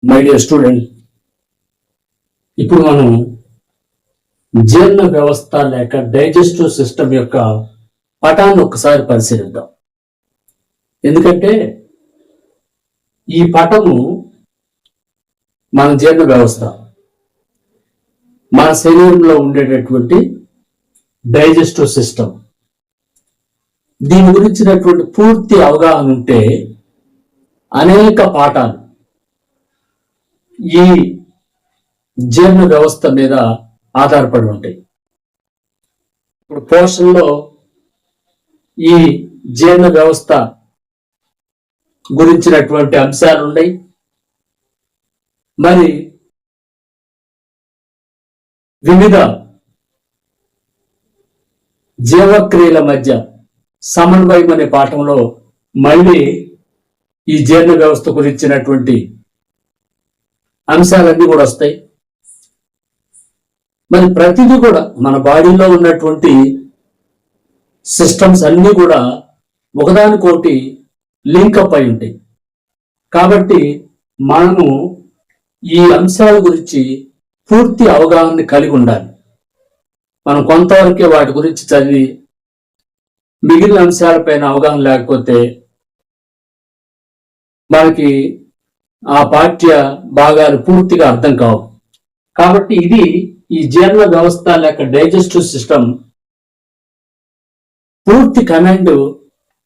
My dear student, ఇప్పుడు మనం జీర్ణ వ్యవస్థ లేక డైజెస్టివ్ సిస్టమ్ యొక్క పటాన్ని ఒకసారి పరిశీలిద్దాం. ఎందుకంటే ఈ పటము మన జీర్ణ వ్యవస్థ, మన శరీరంలో ఉండేటటువంటి డైజెస్టివ్ సిస్టమ్, దీని గురించినటువంటి పూర్తి అవగాహన ఉంటే అనేక పాఠాలు ఈ జీర్ణ వ్యవస్థ మీద ఆధారపడి ఉంటాయి. ఇప్పుడు పోషణలో ఈ జీర్ణ వ్యవస్థ గురించినటువంటి అంశాలు ఉన్నాయి. మరి వివిధ జీవక్రియల మధ్య సమన్వయం అనే పాఠంలో మళ్ళీ ఈ జీర్ణ వ్యవస్థ గురించినటువంటి అంశాలన్నీ కూడా వస్తాయి. మరి ప్రతిదీ కూడా మన బాడీలో ఉన్నటువంటి సిస్టమ్స్ అన్నీ కూడా ఒకదానికోటి లింకప్ అయి ఉంటాయి. కాబట్టి మనము ఈ అంశాల గురించి పూర్తి అవగాహన కలిగి ఉండాలి. మనం కొంతవరకే వాటి గురించి చదివి మిగిలిన అంశాలపైన అవగాహన లేకపోతే మనకి ఆ పాఠ్య భాగాలు పూర్తిగా అర్థం కావు. కాబట్టి ఇది ఈ జీర్ణ వ్యవస్థ లేక డైజెస్టివ్ సిస్టమ్ పూర్తి కమాండ్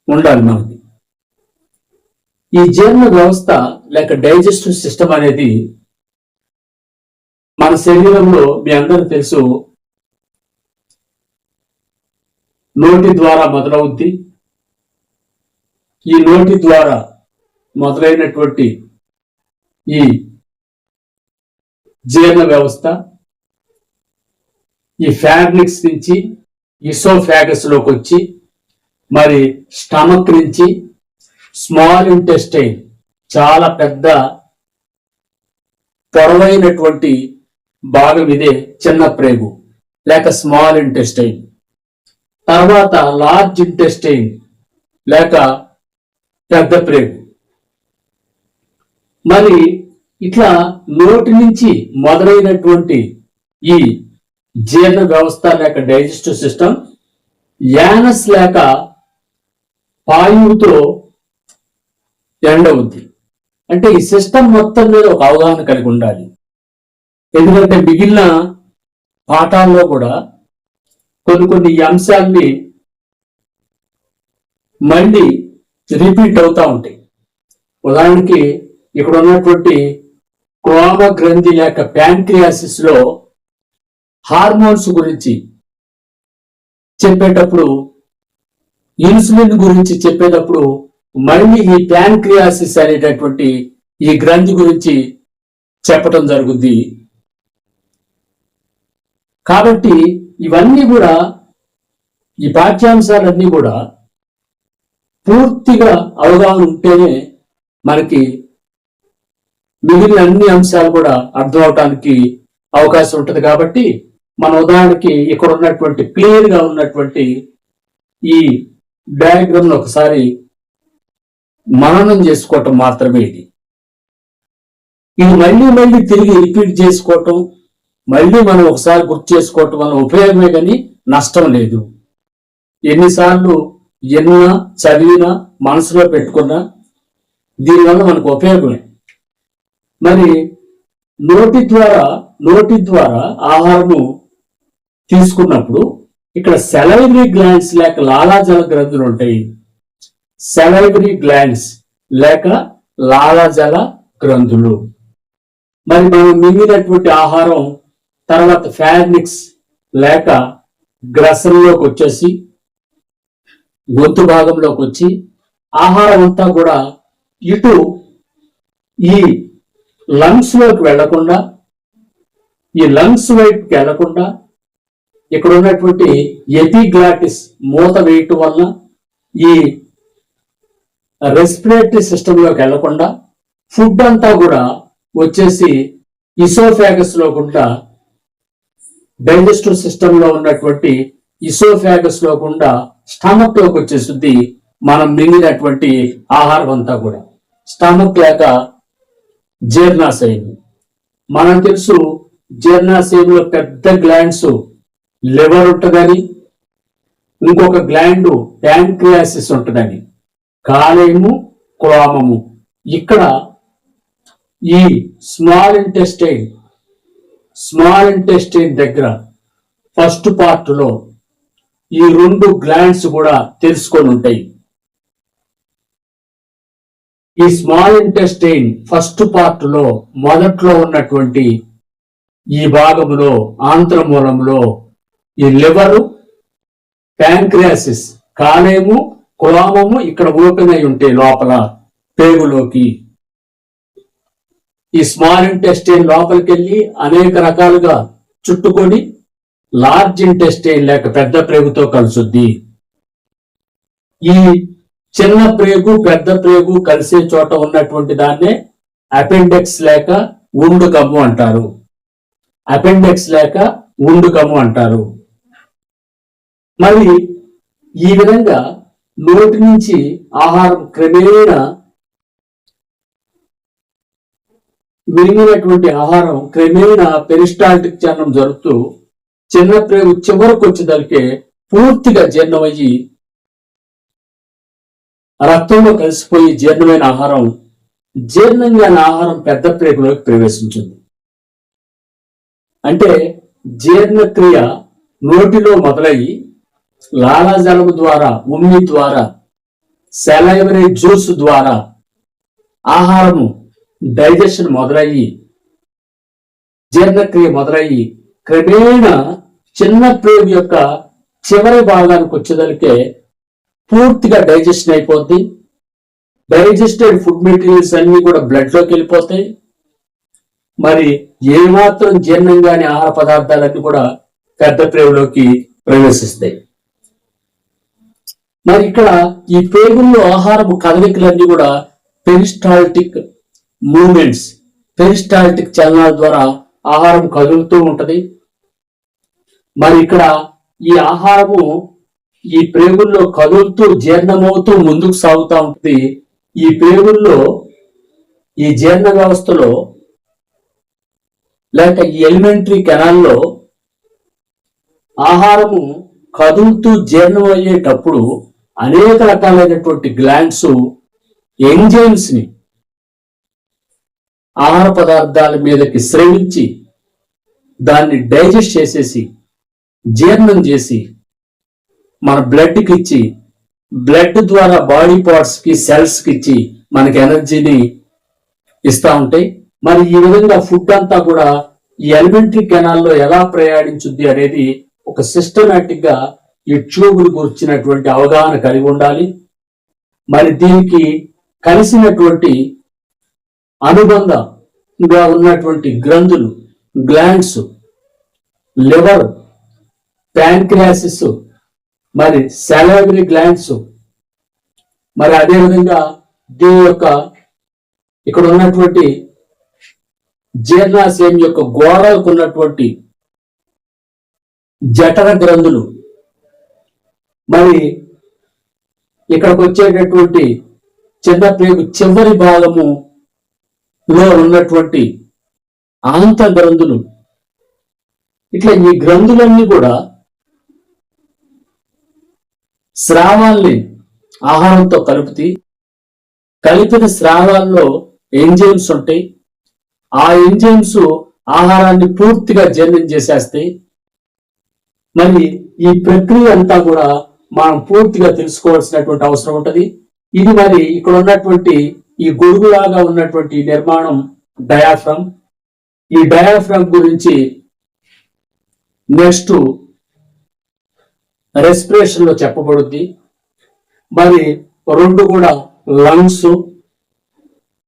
ఉండాలి మనకి. ఈ జీర్ణ వ్యవస్థ లేక డైజెస్టివ్ సిస్టమ్ అనేది మన శరీరంలో మీ అందరూ తెలుసు, నోటి ద్వారా మొదలవుద్ది. ఈ నోటి ద్వారా మొదలైనటువంటి ఈ జీర్ణ వ్యవస్థ ఈ ఫ్యార్నిక్స్ నుంచి ఇసోఫాగస్ లోకి వచ్చి మరి స్టమక్ నుంచి స్మాల్ ఇంటెస్టైన్, చాలా పెద్ద పొడవైనటువంటి భాగం ఇదే చిన్న ప్రేగు లేక స్మాల్ ఇంటెస్టైన్. తర్వాత లార్జ్ ఇంటెస్టైన్ లేక పెద్ద ప్రేగు. మరి ఇట్లా నోటి నుంచి మొదలైనటువంటి ఈ జీర్ణ వ్యవస్థ లేక డైజెస్టివ్ సిస్టమ్ యానస్ లేక పాయువుతో ఎండ్ అవుద్ది. అంటే ఈ సిస్టమ్ మొత్తం మీద ఒక అవగాహన కలిగి ఉండాలి. ఎందుకంటే మిగిలిన పాఠాల్లో కూడా కొన్ని అంశాల్ని మళ్ళీ రిపీట్ అవుతా ఉంటాయి. ఉదాహరణకి ఇక్కడ ఉన్నటువంటి క్రోమ గ్రంథి లేక ప్యాంక్రియాసిస్ లో హార్మోన్స్ గురించి చెప్పేటప్పుడు, ఇన్సులిన్ గురించి చెప్పేటప్పుడు మళ్ళీ ఈ ప్యాంక్రియాసిస్ అనేటటువంటి ఈ గ్రంథి గురించి చెప్పటం జరుగుద్ది. కాబట్టి ఇవన్నీ కూడా ఈ పాఠ్యాంశాలన్నీ కూడా పూర్తిగా అవగాహన ఉంటేనే మనకి మిగిలిన అన్ని అంశాలు కూడా అర్థం అవటానికి అవకాశం ఉంటుంది. కాబట్టి మన ఉదాహరణకి ఇక్కడ ఉన్నటువంటి క్లియర్ గా ఉన్నటువంటి ఈ డయాగ్రామ్ ను ఒకసారి మననం చేసుకోవటం మాత్రమే ఇది. ఇది మళ్ళీ తిరిగి రిపీట్ చేసుకోవటం, మళ్ళీ మనం ఒకసారి గుర్తు చేసుకోవటం వల్ల ఉపయోగమే కానీ నష్టం లేదు. ఎన్నిసార్లు ఎన్నా చదివినా మనసులో పెట్టుకున్నా దీనివల్ల మనకు ఉపయోగమే. మరి నోటి ద్వారా ఆహారము తీసుకున్నప్పుడు ఇక్కడ సెలైవరీ గ్లాండ్స్ లేక లాలాజల గ్రంథులు ఉంటాయి. సెలైవరీ గ్లాండ్స్ లేక లాలాజల గ్రంథులు. మరి మనం మింగినటువంటి ఆహారం తర్వాత ఫ్యార్నిక్స్ లేక గ్రసంలోకి వచ్చేసి గొంతు భాగంలోకి వచ్చి ఆహారం అంతా కూడా ఇటు ఈ లంగ్స్ లోకి వెళ్లకుండా, ఈ లంగ్స్ వైపుకి వెళ్లకుండా ఇక్కడ ఉన్నటువంటి ఎపిగ్లాటిస్ మూత వేయటం వల్ల ఈ రెస్పిరేటరీ సిస్టమ్ లోకి వెళ్లకుండా ఫుడ్ అంతా కూడా వచ్చేసి ఇసోఫాగస్ లో గుండా, డైజెస్టివ్ సిస్టమ్ లో ఉన్నటువంటి ఇసోఫాగస్ లో గుండా స్టమక్ లోకి వచ్చేస్తుంది. మనం మింగినటువంటి ఆహారం అంతా కూడా స్టమక్ లేక జీర్ణాశయం. మనం తెలుసు జీర్ణాశయంలో పెద్ద గ్లాండ్స్ లివర్ ఉంటుందని, ఇంకొక గ్లాండ్ ప్యాంక్రియాసిస్ ఉంటుందని, కాలేయము, క్లోమము. ఇక్కడ ఈ స్మాల్ ఇంటెస్టైన్ దగ్గర ఫస్ట్ పార్ట్ లో ఈ రెండు గ్లాండ్స్ కూడా తెలుసుకొని ఉంటాయి. ఈ స్మాల్ ఇంటెస్టైన్ ఫస్ట్ పార్ట్ లో మొదట్లో ఉన్నటువంటి ఈ భాగంలో ఆంత్రమూలంలో ఈ లివరు, ప్యాంక్రియాసిస్, కాలేయము, క్లోమము ఇక్కడ ఓపెన్ అయి ఉంటాయి లోపల పేగులోకి. ఈ స్మాల్ ఇంటెస్టైన్ లోపలికి వెళ్ళి అనేక రకాలుగా చుట్టుకొని లార్జ్ ఇంటెస్టైన్ లేక పెద్ద ప్రేగుతో కలుసుద్ది. ఈ చిన్న ప్రేగు పెద్ద ప్రేగు కలిసే చోట ఉన్నటువంటి దాన్నే అపెండిక్స్ లేక ఉండుకము అంటారు. మరి ఈ విధంగా నోటి నుంచి ఆహారం క్రమేణా మిగిలినటువంటి ఆహారం క్రమేణా పెరిస్టాల్టిక్ చలనం జరుగుతూ చిన్న ప్రేగు చివరకు వచ్చేదానికే పూర్తిగా జీర్ణమయ్యి రక్తంలో కలిసిపోయి జీర్ణమైన ఆహారం జీర్ణంగాని ఆహారం పెద్ద ప్రేగులోకి ప్రవేశించింది. అంటే జీర్ణక్రియ నోటిలో మొదలయ్యి లాలాజలము ద్వారా, ఉమ్మి ద్వారా, సెలైవరీ జ్యూస్ ద్వారా ఆహారము డైజెషన్ మొదలయ్యి జీర్ణక్రియ మొదలయ్యి క్రమేణా చిన్న ప్రేగు యొక్క చివరి భాగానికి వచ్చేదానికే పూర్తిగా డైజెషన్ అయిపోద్ది. డైజెస్టెడ్ ఫుడ్ మెటీరియల్స్ అన్ని కూడా బ్లడ్ లోకి వెళ్ళిపోతాయి. మరి ఏమాత్రం జీర్ణంగాని ఆహార పదార్థాలన్నీ కూడా పెద్ద ప్రేగులోకి ప్రవేశిస్తాయి. మరి ఇక్కడ ఈ పేగుల్లో ఆహారపు కదలికలన్నీ కూడా పెరిస్టాల్టిక్ మూమెంట్స్, పెరిస్టాల్టిక్ చలనాల ద్వారా ఆహారం కదులుతూ ఉంటది. మరి ఇక్కడ ఈ ఆహారము ఈ ప్రేగుల్లో కదులుతూ జీర్ణమవుతూ ముందుకు సాగుతూ ఉంటుంది. ఈ ప్రేగుల్లో ఈ జీర్ణ వ్యవస్థలో లేక ఈ ఎలిమెంటరీ కెనాల్లో ఆహారము కదులుతూ జీర్ణం అయ్యేటప్పుడు అనేక రకాలైనటువంటి గ్లాండ్స్ ఎంజైమ్స్ ని ఆహార పదార్థాల మీదకి స్రవించి దాన్ని డైజెస్ట్ చేసేసి జీర్ణం చేసి మన బ్లడ్కి ఇచ్చి, బ్లడ్ ద్వారా బాడీ పార్ట్స్ కి, సెల్స్ కి ఇచ్చి మనకి ఎనర్జీని ఇస్తా ఉంటాయి. మరి ఈ విధంగా ఫుడ్ అంతా కూడా ఈ ఎలిమెంటరీ కెనాల్లో ఎలా ప్రయాణించుద్ది అనేది ఒక సిస్టమేటిక్ గా ఈ ట్యూబులు గురించినటువంటి అవగాహన కలిగి ఉండాలి. మరి దీనికి కలిసినటువంటి అనుబంధంగా ఉన్నటువంటి గ్రంథులు, గ్లాండ్స్, లివర్, ప్యాంక్రియాసిస్, మరి సాలైవరీ గ్లాండ్స్, మరి అదేవిధంగా దీని యొక్క ఇక్కడ ఉన్నటువంటి జీర్ణాశయం యొక్క గోడలకు ఉన్నటువంటి జఠర గ్రంథులు, మరి ఇక్కడికి వచ్చేటటువంటి చిన్న ప్రేగు చివరి భాగములో ఉన్నటువంటి ఆంత గ్రంథులు, ఇట్లా ఈ గ్రంథులన్నీ కూడా స్రావాల్ని ఆహారంతో కలిపిన స్రావాల్లో ఎంజైమ్స్ ఉంటాయి. ఆ ఎంజైమ్స్ ఆహారాన్ని పూర్తిగా జీర్ణం చేసేస్తాయి. మరి ఈ ప్రక్రియ అంతా కూడా మనం పూర్తిగా తెలుసుకోవాల్సినటువంటి అవసరం ఉంటది. ఇది మరి ఇక్కడ ఉన్నటువంటి ఈ గొడుగులాగా ఉన్నటువంటి నిర్మాణం డయాఫ్రమ్. ఈ డయాఫ్రమ్ గురించి నెక్స్ట్ రెస్పిరేషన్ లో చెప్పబడుద్ది. మరి రెండు కూడా లంగ్స్,